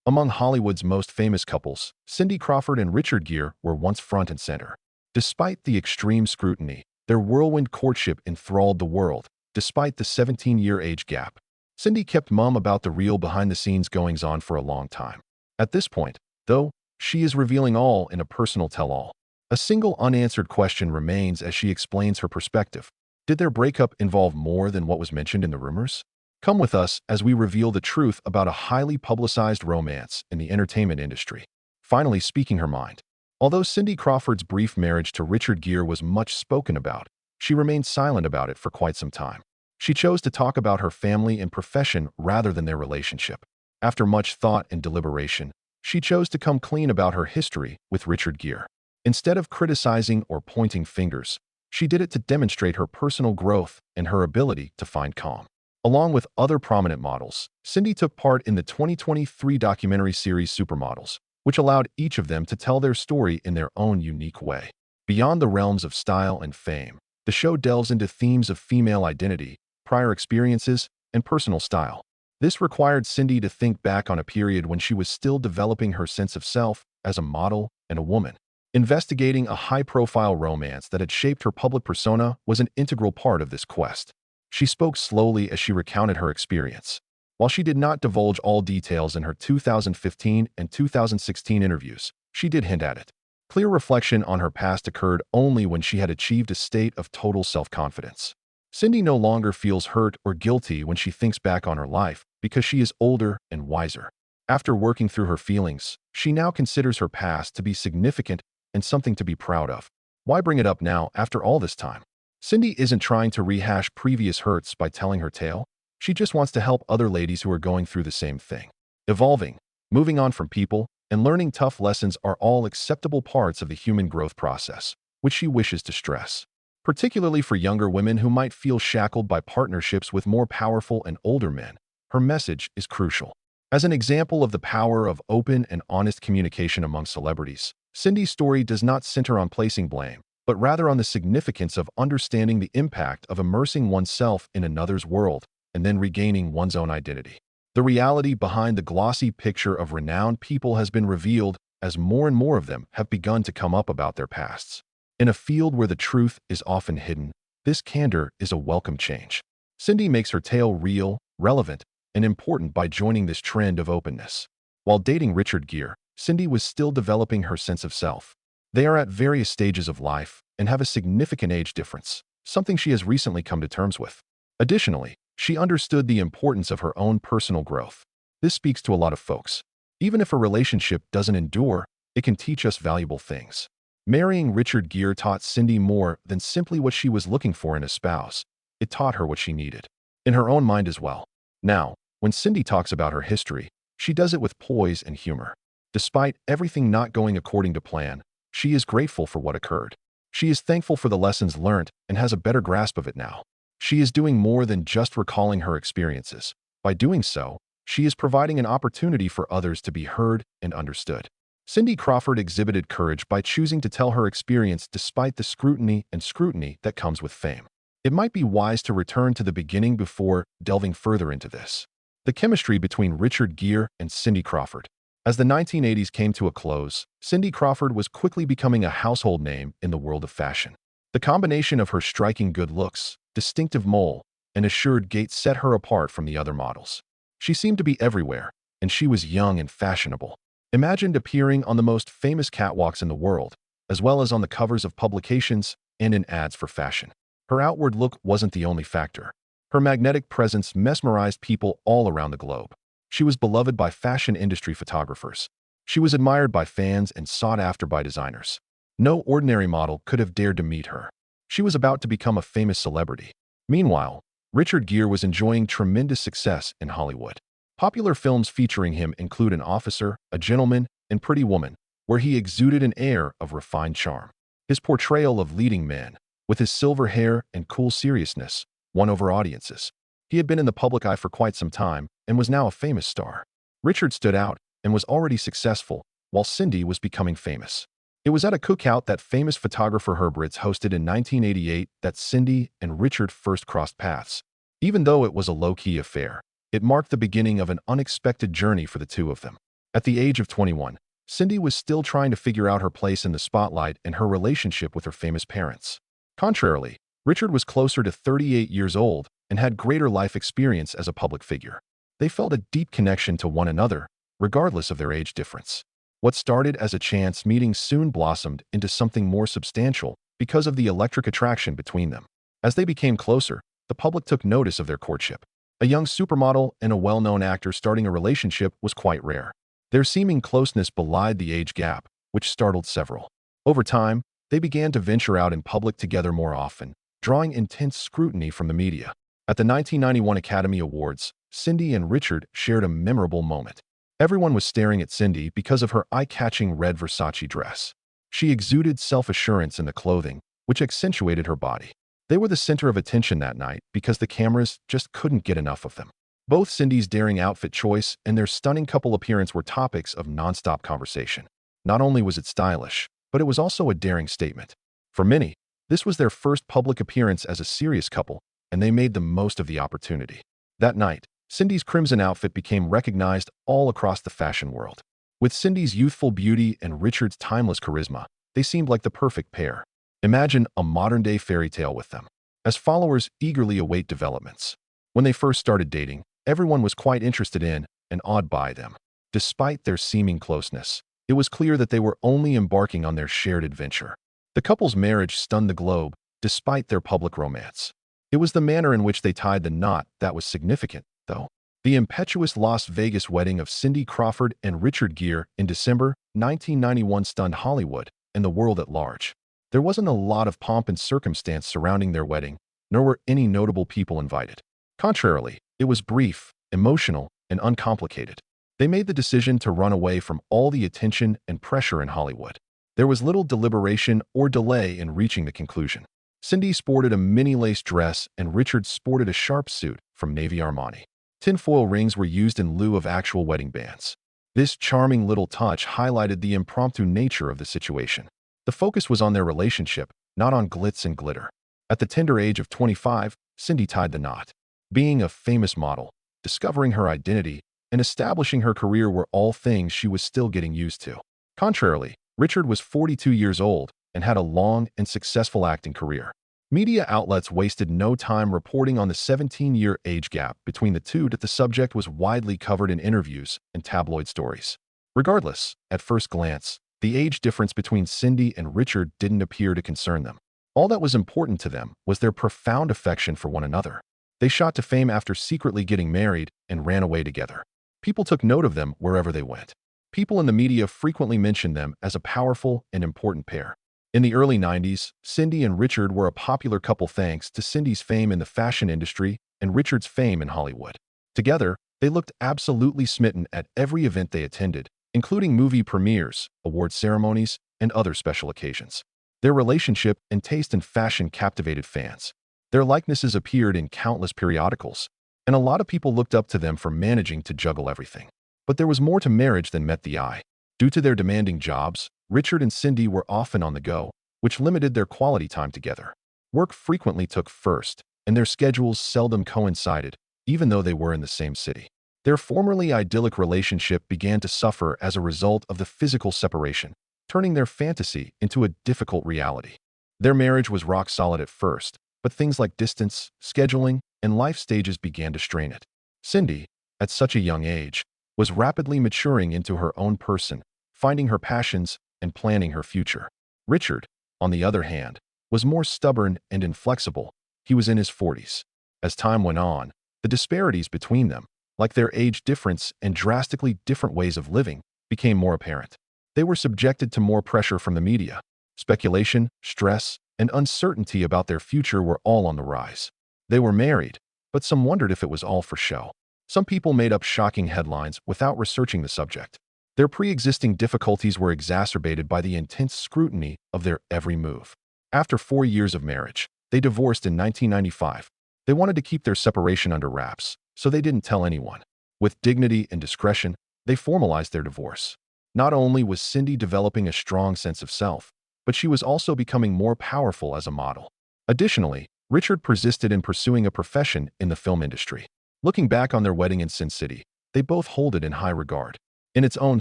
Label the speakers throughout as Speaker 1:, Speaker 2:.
Speaker 1: Among Hollywood's most famous couples, Cindy Crawford and Richard Gere were once front and center. Despite the extreme scrutiny, their whirlwind courtship enthralled the world, despite the 17-year age gap. Cindy kept mum about the real behind-the-scenes goings-on for a long time. At this point, though, she is revealing all in a personal tell-all. A single unanswered question remains as she explains her perspective. Did their breakup involve more than what was mentioned in the rumors? Come with us as we reveal the truth about a highly publicized romance in the entertainment industry. Finally speaking her mind. Although Cindy Crawford's brief marriage to Richard Gere was much spoken about, she remained silent about it for quite some time. She chose to talk about her family and profession rather than their relationship. After much thought and deliberation, she chose to come clean about her history with Richard Gere. Instead of criticizing or pointing fingers, she did it to demonstrate her personal growth and her ability to find calm. Along with other prominent models, Cindy took part in the 2023 documentary series Supermodels, which allowed each of them to tell their story in their own unique way. Beyond the realms of style and fame, the show delves into themes of female identity, prior experiences, and personal style. This required Cindy to think back on a period when she was still developing her sense of self as a model and a woman. Investigating a high-profile romance that had shaped her public persona was an integral part of this quest. She spoke slowly as she recounted her experience. While she did not divulge all details in her 2015 and 2016 interviews, she did hint at it. Clear reflection on her past occurred only when she had achieved a state of total self-confidence. Cindy no longer feels hurt or guilty when she thinks back on her life because she is older and wiser. After working through her feelings, she now considers her past to be significant and something to be proud of. Why bring it up now after all this time? Cindy isn't trying to rehash previous hurts by telling her tale. She just wants to help other ladies who are going through the same thing. Evolving, moving on from people, and learning tough lessons are all acceptable parts of the human growth process, which she wishes to stress. Particularly for younger women who might feel shackled by partnerships with more powerful and older men, her message is crucial. As an example of the power of open and honest communication among celebrities, Cindy's story does not center on placing blame, but rather on the significance of understanding the impact of immersing oneself in another's world and then regaining one's own identity. The reality behind the glossy picture of renowned people has been revealed as more and more of them have begun to come up about their pasts. In a field where the truth is often hidden, this candor is a welcome change. Cindy makes her tale real, relevant, and important by joining this trend of openness. While dating Richard Gere, Cindy was still developing her sense of self. They are at various stages of life and have a significant age difference, something she has recently come to terms with. Additionally, she understood the importance of her own personal growth. This speaks to a lot of folks. Even if a relationship doesn't endure, it can teach us valuable things. Marrying Richard Gere taught Cindy more than simply what she was looking for in a spouse. It taught her what she needed, in her own mind as well. Now, when Cindy talks about her history, she does it with poise and humor. Despite everything not going according to plan, she is grateful for what occurred. She is thankful for the lessons learned and has a better grasp of it now. She is doing more than just recalling her experiences. By doing so, she is providing an opportunity for others to be heard and understood. Cindy Crawford exhibited courage by choosing to tell her experience despite the scrutiny that comes with fame. It might be wise to return to the beginning before delving further into this. The chemistry between Richard Gere and Cindy Crawford. As the 1980s came to a close, Cindy Crawford was quickly becoming a household name in the world of fashion. The combination of her striking good looks, distinctive mole, and assured gait set her apart from the other models. She seemed to be everywhere, and she was young and fashionable. Imagined appearing on the most famous catwalks in the world, as well as on the covers of publications and in ads for fashion. Her outward look wasn't the only factor. Her magnetic presence mesmerized people all around the globe. She was beloved by fashion industry photographers. She was admired by fans and sought after by designers. No ordinary model could have dared to meet her. She was about to become a famous celebrity. Meanwhile, Richard Gere was enjoying tremendous success in Hollywood. Popular films featuring him include An Officer, A Gentleman, and Pretty Woman, where he exuded an air of refined charm. His portrayal of leading men, with his silver hair and cool seriousness, won over audiences. He had been in the public eye for quite some time and was now a famous star. Richard stood out and was already successful, while Cindy was becoming famous. It was at a cookout that famous photographer Herb Ritts hosted in 1988 that Cindy and Richard first crossed paths. Even though it was a low-key affair, it marked the beginning of an unexpected journey for the two of them. At the age of 21, Cindy was still trying to figure out her place in the spotlight and her relationship with her famous parents. Contrarily, Richard was closer to 38 years old and had greater life experience as a public figure. They felt a deep connection to one another, regardless of their age difference. What started as a chance meeting soon blossomed into something more substantial because of the electric attraction between them. As they became closer, the public took notice of their courtship. A young supermodel and a well-known actor starting a relationship was quite rare. Their seeming closeness belied the age gap, which startled several. Over time, they began to venture out in public together more often, drawing intense scrutiny from the media. At the 1991 Academy Awards, Cindy and Richard shared a memorable moment. Everyone was staring at Cindy because of her eye-catching red Versace dress. She exuded self-assurance in the clothing, which accentuated her body. They were the center of attention that night because the cameras just couldn't get enough of them. Both Cindy's daring outfit choice and their stunning couple appearance were topics of nonstop conversation. Not only was it stylish, but it was also a daring statement. For many, this was their first public appearance as a serious couple, and they made the most of the opportunity. That night, Cindy's crimson outfit became recognized all across the fashion world. With Cindy's youthful beauty and Richard's timeless charisma, they seemed like the perfect pair. Imagine a modern-day fairy tale with them. As followers eagerly await developments. When they first started dating, everyone was quite interested in and awed by them. Despite their seeming closeness, it was clear that they were only embarking on their shared adventure. The couple's marriage stunned the globe, despite their public romance. It was the manner in which they tied the knot that was significant, though. The impetuous Las Vegas wedding of Cindy Crawford and Richard Gere in December 1991 stunned Hollywood and the world at large. There wasn't a lot of pomp and circumstance surrounding their wedding, nor were any notable people invited. Contrarily, it was brief, emotional, and uncomplicated. They made the decision to run away from all the attention and pressure in Hollywood. There was little deliberation or delay in reaching the conclusion. Cindy sported a mini-lace dress and Richard sported a sharp suit from Navy Armani. Tinfoil rings were used in lieu of actual wedding bands. This charming little touch highlighted the impromptu nature of the situation. The focus was on their relationship, not on glitz and glitter. At the tender age of 25, Cindy tied the knot. Being a famous model, discovering her identity, and establishing her career were all things she was still getting used to. Contrarily, Richard was 42 years old and had a long and successful acting career. Media outlets wasted no time reporting on the 17-year age gap between the two that the subject was widely covered in interviews and tabloid stories. Regardless, at first glance, the age difference between Cindy and Richard didn't appear to concern them. All that was important to them was their profound affection for one another. They shot to fame after secretly getting married and ran away together. People took note of them wherever they went. People in the media frequently mentioned them as a powerful and important pair. In the early 90s, Cindy and Richard were a popular couple thanks to Cindy's fame in the fashion industry and Richard's fame in Hollywood. Together, they looked absolutely smitten at every event they attended, including movie premieres, award ceremonies, and other special occasions. Their relationship and taste in fashion captivated fans. Their likenesses appeared in countless periodicals, and a lot of people looked up to them for managing to juggle everything. But there was more to marriage than met the eye. Due to their demanding jobs, Richard and Cindy were often on the go, which limited their quality time together. Work frequently took first, and their schedules seldom coincided, even though they were in the same city. Their formerly idyllic relationship began to suffer as a result of the physical separation, turning their fantasy into a difficult reality. Their marriage was rock solid at first, but things like distance, scheduling, and life stages began to strain it. Cindy, at such a young age, was rapidly maturing into her own person, finding her passions and planning her future. Richard, on the other hand, was more stubborn and inflexible. He was in his 40s. As time went on, the disparities between them, like their age difference and drastically different ways of living, became more apparent. They were subjected to more pressure from the media. Speculation, stress, and uncertainty about their future were all on the rise. They were married, but some wondered if it was all for show. Some people made up shocking headlines without researching the subject. Their pre-existing difficulties were exacerbated by the intense scrutiny of their every move. After 4 years of marriage, they divorced in 1995. They wanted to keep their separation under wraps, so they didn't tell anyone. With dignity and discretion, they formalized their divorce. Not only was Cindy developing a strong sense of self, but she was also becoming more powerful as a model. Additionally, Richard persisted in pursuing a profession in the film industry. Looking back on their wedding in Sin City, they both hold it in high regard. In its own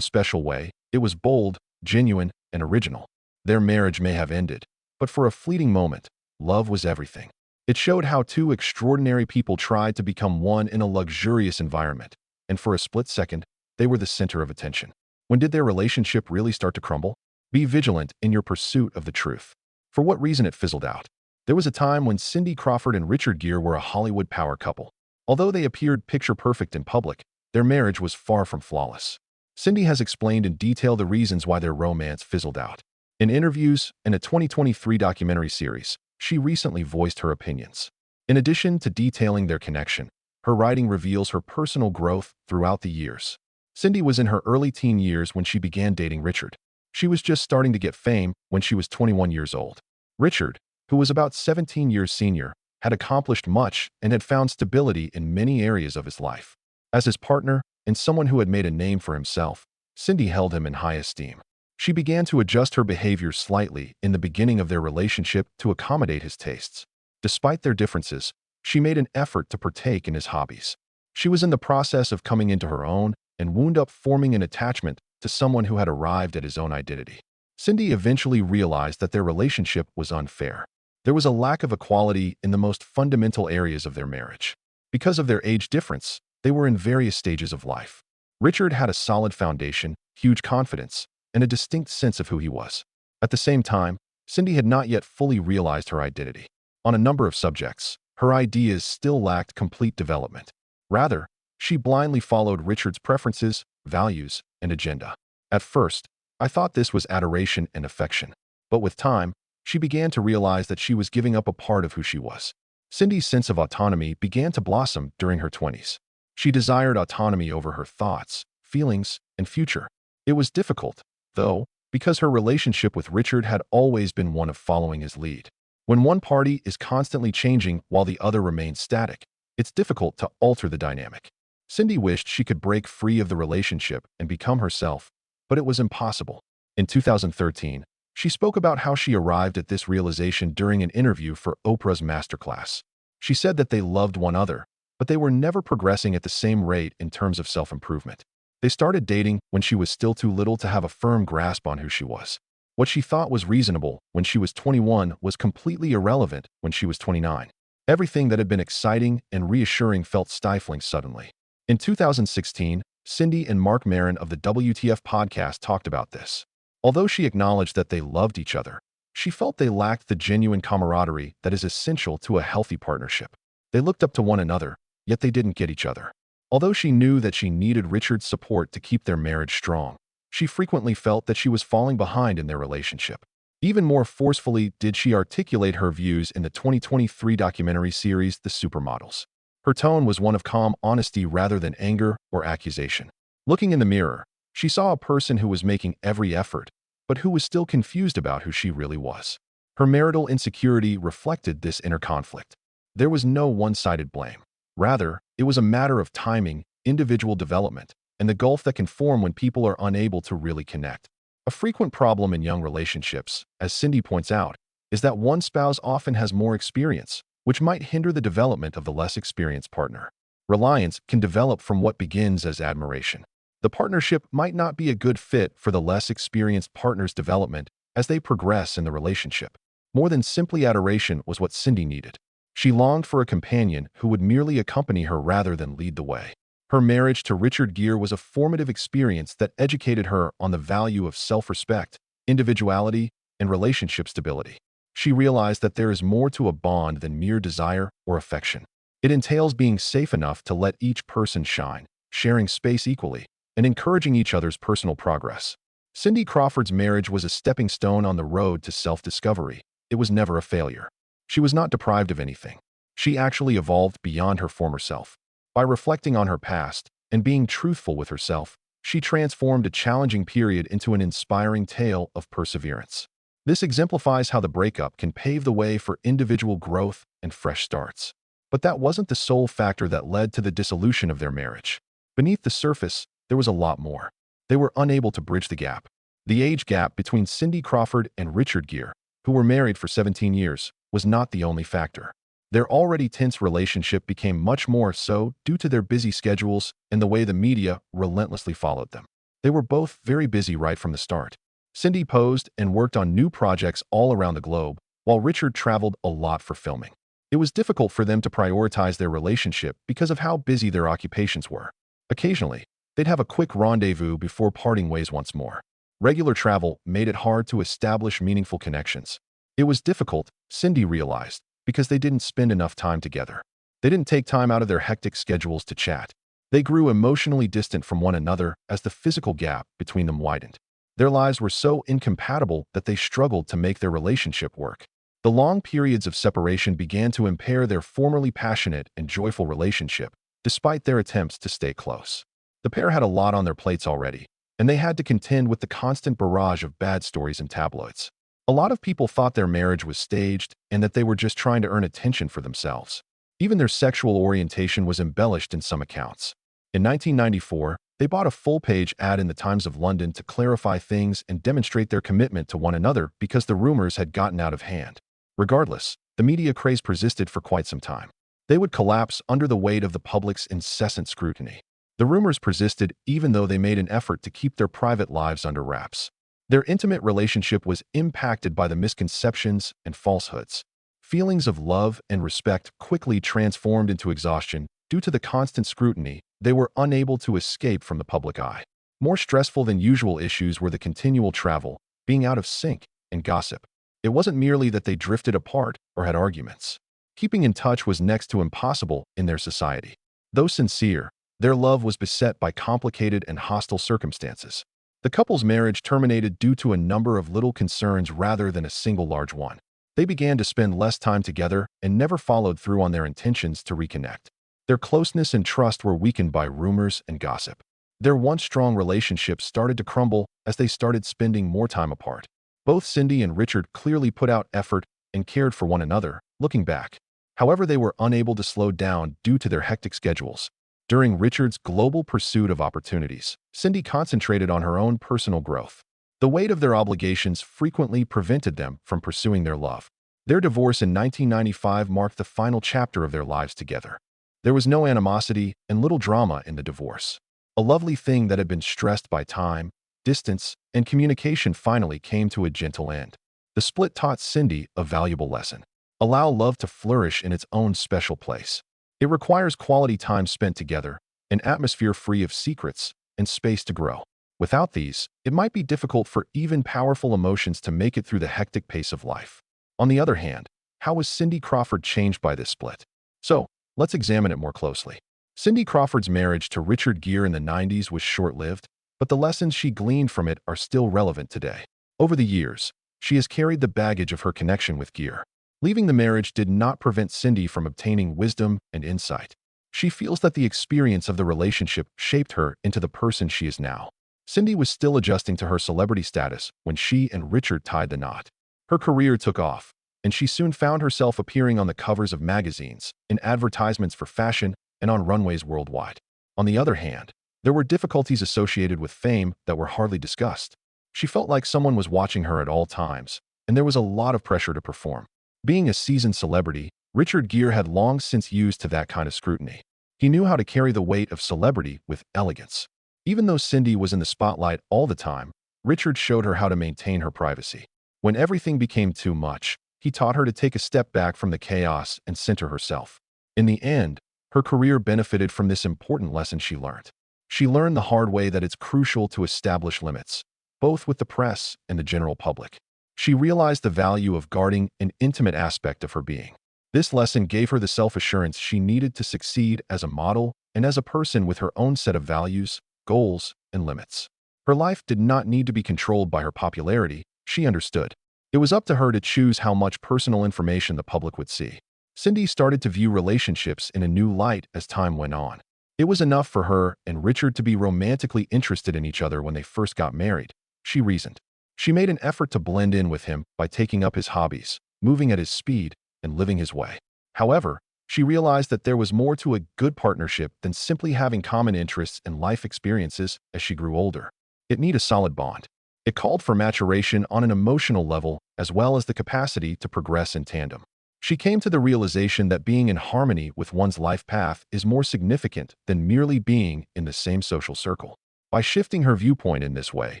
Speaker 1: special way, it was bold, genuine, and original. Their marriage may have ended, but for a fleeting moment, love was everything. It showed how two extraordinary people tried to become one in a luxurious environment, and for a split second, they were the center of attention. When did their relationship really start to crumble? Be vigilant in your pursuit of the truth. For what reason it fizzled out? There was a time when Cindy Crawford and Richard Gere were a Hollywood power couple. Although they appeared picture-perfect in public, their marriage was far from flawless. Cindy has explained in detail the reasons why their romance fizzled out. In interviews and a 2023 documentary series, she recently voiced her opinions. In addition to detailing their connection, her writing reveals her personal growth throughout the years. Cindy was in her early teen years when she began dating Richard. She was just starting to get fame when she was 21 years old. Richard, who was about 17 years senior, had accomplished much and had found stability in many areas of his life. As his partner and someone who had made a name for himself, Cindy held him in high esteem. She began to adjust her behavior slightly in the beginning of their relationship to accommodate his tastes. Despite their differences, she made an effort to partake in his hobbies. She was in the process of coming into her own and wound up forming an attachment to someone who had arrived at his own identity. Cindy eventually realized that their relationship was unfair. There was a lack of equality in the most fundamental areas of their marriage. Because of their age difference, they were in various stages of life. Richard had a solid foundation, huge confidence, and a distinct sense of who he was. At the same time, Cindy had not yet fully realized her identity. On a number of subjects, her ideas still lacked complete development. Rather, she blindly followed Richard's preferences, values, and agenda. At first, I thought this was adoration and affection. But with time, she began to realize that she was giving up a part of who she was. Cindy's sense of autonomy began to blossom during her 20s. She desired autonomy over her thoughts, feelings, and future. It was difficult, though, because her relationship with Richard had always been one of following his lead. When one party is constantly changing while the other remains static, it's difficult to alter the dynamic. Cindy wished she could break free of the relationship and become herself, but it was impossible. In 2013, she spoke about how she arrived at this realization during an interview for Oprah's Masterclass. She said that they loved one another, but they were never progressing at the same rate in terms of self-improvement. They started dating when she was still too little to have a firm grasp on who she was. What she thought was reasonable when she was 21 was completely irrelevant when she was 29. Everything that had been exciting and reassuring felt stifling suddenly. In 2016, Cindy and Mark Maron of the WTF podcast talked about this. Although she acknowledged that they loved each other, she felt they lacked the genuine camaraderie that is essential to a healthy partnership. They looked up to one another, yet they didn't get each other. Although she knew that she needed Richard's support to keep their marriage strong, she frequently felt that she was falling behind in their relationship. Even more forcefully did she articulate her views in the 2023 documentary series The Supermodels. Her tone was one of calm honesty rather than anger or accusation. Looking in the mirror, she saw a person who was making every effort, but who was still confused about who she really was. Her marital insecurity reflected this inner conflict. There was no one-sided blame. Rather, it was a matter of timing, individual development, and the gulf that can form when people are unable to really connect. A frequent problem in young relationships, as Cindy points out, is that one spouse often has more experience, which might hinder the development of the less experienced partner. Reliance can develop from what begins as admiration. The partnership might not be a good fit for the less experienced partner's development as they progress in the relationship. More than simply adoration was what Cindy needed. She longed for a companion who would merely accompany her rather than lead the way. Her marriage to Richard Gere was a formative experience that educated her on the value of self-respect, individuality, and relationship stability. She realized that there is more to a bond than mere desire or affection. It entails being safe enough to let each person shine, sharing space equally, and encouraging each other's personal progress. Cindy Crawford's marriage was a stepping stone on the road to self-discovery. It was never a failure. She was not deprived of anything. She actually evolved beyond her former self. By reflecting on her past and being truthful with herself, she transformed a challenging period into an inspiring tale of perseverance. This exemplifies how the breakup can pave the way for individual growth and fresh starts. But that wasn't the sole factor that led to the dissolution of their marriage. Beneath the surface, there was a lot more. They were unable to bridge the gap. The age gap between Cindy Crawford and Richard Gere, who were married for 17 years, was not the only factor. Their already tense relationship became much more so due to their busy schedules and the way the media relentlessly followed them. They were both very busy right from the start. Cindy posed and worked on new projects all around the globe, while Richard traveled a lot for filming. It was difficult for them to prioritize their relationship because of how busy their occupations were. Occasionally, they'd have a quick rendezvous before parting ways once more. Regular travel made it hard to establish meaningful connections. It was difficult, Cindy realized, because they didn't spend enough time together. They didn't take time out of their hectic schedules to chat. They grew emotionally distant from one another as the physical gap between them widened. Their lives were so incompatible that they struggled to make their relationship work. The long periods of separation began to impair their formerly passionate and joyful relationship, despite their attempts to stay close. The pair had a lot on their plates already, and they had to contend with the constant barrage of bad stories in tabloids. A lot of people thought their marriage was staged and that they were just trying to earn attention for themselves. Even their sexual orientation was embellished in some accounts. In 1994, they bought a full-page ad in the Times of London to clarify things and demonstrate their commitment to one another because the rumors had gotten out of hand. Regardless, the media craze persisted for quite some time. They would collapse under the weight of the public's incessant scrutiny. The rumors persisted even though they made an effort to keep their private lives under wraps. Their intimate relationship was impacted by the misconceptions and falsehoods. Feelings of love and respect quickly transformed into exhaustion due to the constant scrutiny. They were unable to escape from the public eye. More stressful than usual issues were the continual travel, being out of sync, and gossip. It wasn't merely that they drifted apart or had arguments. Keeping in touch was next to impossible in their society. Though sincere, their love was beset by complicated and hostile circumstances. The couple's marriage terminated due to a number of little concerns rather than a single large one. They began to spend less time together and never followed through on their intentions to reconnect. Their closeness and trust were weakened by rumors and gossip. Their once strong relationship started to crumble as they started spending more time apart. Both Cindy and Richard clearly put out effort and cared for one another, looking back. However, they were unable to slow down due to their hectic schedules. During Richard's global pursuit of opportunities, Cindy concentrated on her own personal growth. The weight of their obligations frequently prevented them from pursuing their love. Their divorce in 1995 marked the final chapter of their lives together. There was no animosity and little drama in the divorce. A lovely thing that had been stressed by time, distance, and communication finally came to a gentle end. The split taught Cindy a valuable lesson. Allow love to flourish in its own special place. It requires quality time spent together, an atmosphere free of secrets, and space to grow. Without these, it might be difficult for even powerful emotions to make it through the hectic pace of life. On the other hand, how was Cindy Crawford changed by this split? So, let's examine it more closely. Cindy Crawford's marriage to Richard Gere in the 90s was short-lived, but the lessons she gleaned from it are still relevant today. Over the years, she has carried the baggage of her connection with Gere. Leaving the marriage did not prevent Cindy from obtaining wisdom and insight. She feels that the experience of the relationship shaped her into the person she is now. Cindy was still adjusting to her celebrity status when she and Richard tied the knot. Her career took off, and she soon found herself appearing on the covers of magazines, in advertisements for fashion, and on runways worldwide. On the other hand, there were difficulties associated with fame that were hardly discussed. She felt like someone was watching her at all times, and there was a lot of pressure to perform. Being a seasoned celebrity, Richard Gere had long since used to that kind of scrutiny. He knew how to carry the weight of celebrity with elegance. Even though Cindy was in the spotlight all the time, Richard showed her how to maintain her privacy. When everything became too much, he taught her to take a step back from the chaos and center herself. In the end, her career benefited from this important lesson she learned. She learned the hard way that it's crucial to establish limits, both with the press and the general public. She realized the value of guarding an intimate aspect of her being. This lesson gave her the self-assurance she needed to succeed as a model and as a person with her own set of values, goals, and limits. Her life did not need to be controlled by her popularity, she understood. It was up to her to choose how much personal information the public would see. Cindy started to view relationships in a new light as time went on. It was enough for her and Richard to be romantically interested in each other when they first got married, she reasoned. She made an effort to blend in with him by taking up his hobbies, moving at his speed, and living his way. However, she realized that there was more to a good partnership than simply having common interests and life experiences as she grew older. It needed a solid bond. It called for maturation on an emotional level as well as the capacity to progress in tandem. She came to the realization that being in harmony with one's life path is more significant than merely being in the same social circle. By shifting her viewpoint in this way,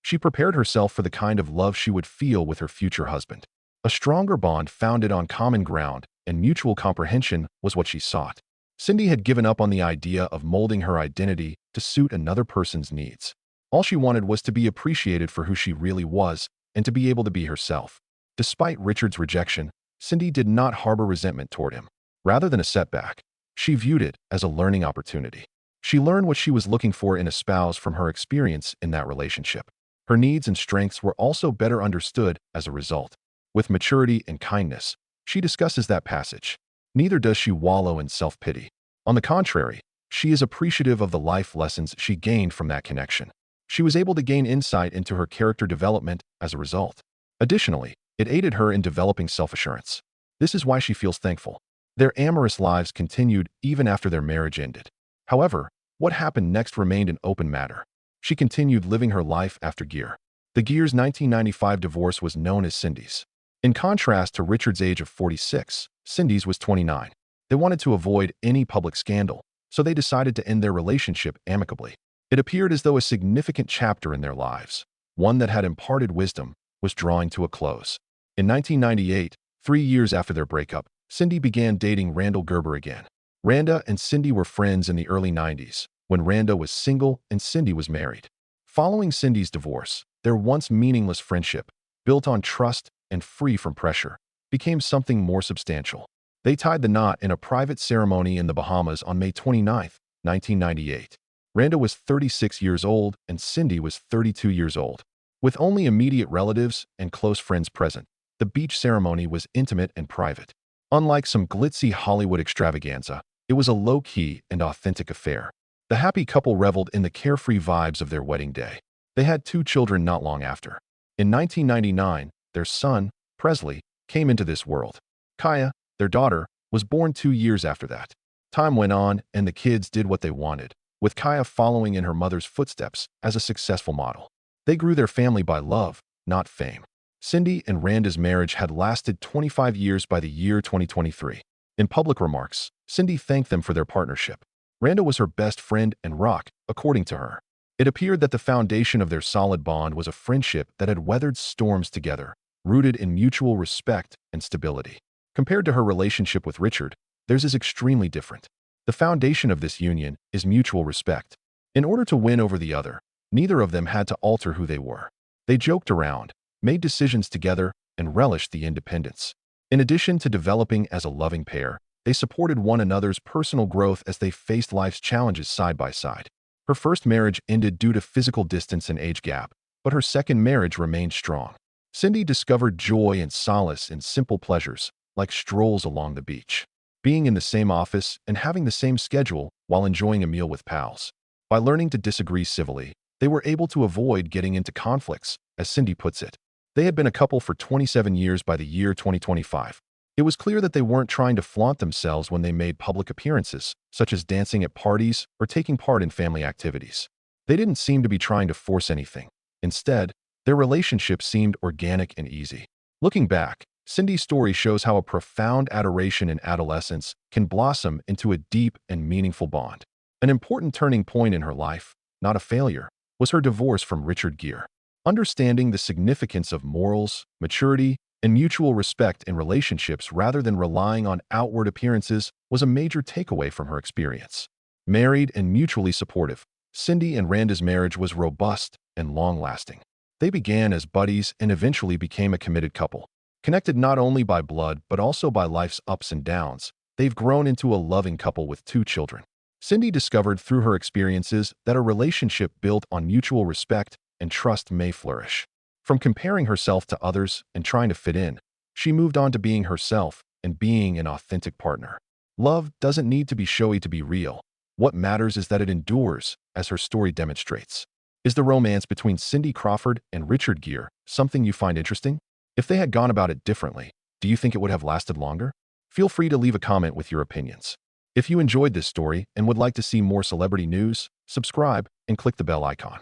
Speaker 1: she prepared herself for the kind of love she would feel with her future husband. A stronger bond founded on common ground and mutual comprehension was what she sought. Cindy had given up on the idea of molding her identity to suit another person's needs. All she wanted was to be appreciated for who she really was and to be able to be herself. Despite Richard's rejection, Cindy did not harbor resentment toward him. Rather than a setback, she viewed it as a learning opportunity. She learned what she was looking for in a spouse from her experience in that relationship. Her needs and strengths were also better understood as a result. With maturity and kindness, she discusses that passage. Neither does she wallow in self-pity. On the contrary, she is appreciative of the life lessons she gained from that connection. She was able to gain insight into her character development as a result. Additionally, it aided her in developing self-assurance. This is why she feels thankful. Their amorous lives continued even after their marriage ended. However, what happened next remained an open matter. She continued living her life after Gere. The Gere's 1995 divorce was known as Cindy's. In contrast to Richard's age of 46, Cindy's was 29. They wanted to avoid any public scandal, so they decided to end their relationship amicably. It appeared as though a significant chapter in their lives, one that had imparted wisdom, was drawing to a close. In 1998, 3 years after their breakup, Cindy began dating Randall Gerber again. Randa and Cindy were friends in the early 90s, when Randa was single and Cindy was married. Following Cindy's divorce, their once meaningless friendship, built on trust and free from pressure, became something more substantial. They tied the knot in a private ceremony in the Bahamas on May 29, 1998. Randa was 36 years old and Cindy was 32 years old. With only immediate relatives and close friends present, the beach ceremony was intimate and private. Unlike some glitzy Hollywood extravaganza, it was a low-key and authentic affair. The happy couple reveled in the carefree vibes of their wedding day. They had 2 children not long after. In 1999, their son, Presley, came into this world. Kaya, their daughter, was born 2 years after that. Time went on and the kids did what they wanted, with Kaya following in her mother's footsteps as a successful model. They grew their family by love, not fame. Cindy and Randa's marriage had lasted 25 years by the year 2023. In public remarks, Cindy thanked them for their partnership. Randa was her best friend and rock, according to her. It appeared that the foundation of their solid bond was a friendship that had weathered storms together, rooted in mutual respect and stability. Compared to her relationship with Richard, theirs is extremely different. The foundation of this union is mutual respect. In order to win over the other, neither of them had to alter who they were. They joked around, made decisions together, and relished the independence. In addition to developing as a loving pair, they supported one another's personal growth as they faced life's challenges side by side. Her first marriage ended due to physical distance and age gap, but her second marriage remained strong. Cindy discovered joy and solace in simple pleasures, like strolls along the beach, being in the same office and having the same schedule while enjoying a meal with pals. By learning to disagree civilly, they were able to avoid getting into conflicts, as Cindy puts it. They had been a couple for 27 years by the year 2025. It was clear that they weren't trying to flaunt themselves when they made public appearances, such as dancing at parties or taking part in family activities. They didn't seem to be trying to force anything. Instead, their relationship seemed organic and easy. Looking back, Cindy's story shows how a profound adoration in adolescence can blossom into a deep and meaningful bond. An important turning point in her life, not a failure, was her divorce from Richard Gere. Understanding the significance of morals, maturity, and mutual respect in relationships rather than relying on outward appearances was a major takeaway from her experience. Married and mutually supportive, Cindy and Randa's marriage was robust and long-lasting. They began as buddies and eventually became a committed couple. Connected not only by blood but also by life's ups and downs, they've grown into a loving couple with 2 children. Cindy discovered through her experiences that a relationship built on mutual respect and trust may flourish. From comparing herself to others and trying to fit in, she moved on to being herself and being an authentic partner. Love doesn't need to be showy to be real. What matters is that it endures, as her story demonstrates. Is the romance between Cindy Crawford and Richard Gere something you find interesting? If they had gone about it differently, do you think it would have lasted longer? Feel free to leave a comment with your opinions. If you enjoyed this story and would like to see more celebrity news, subscribe and click the bell icon.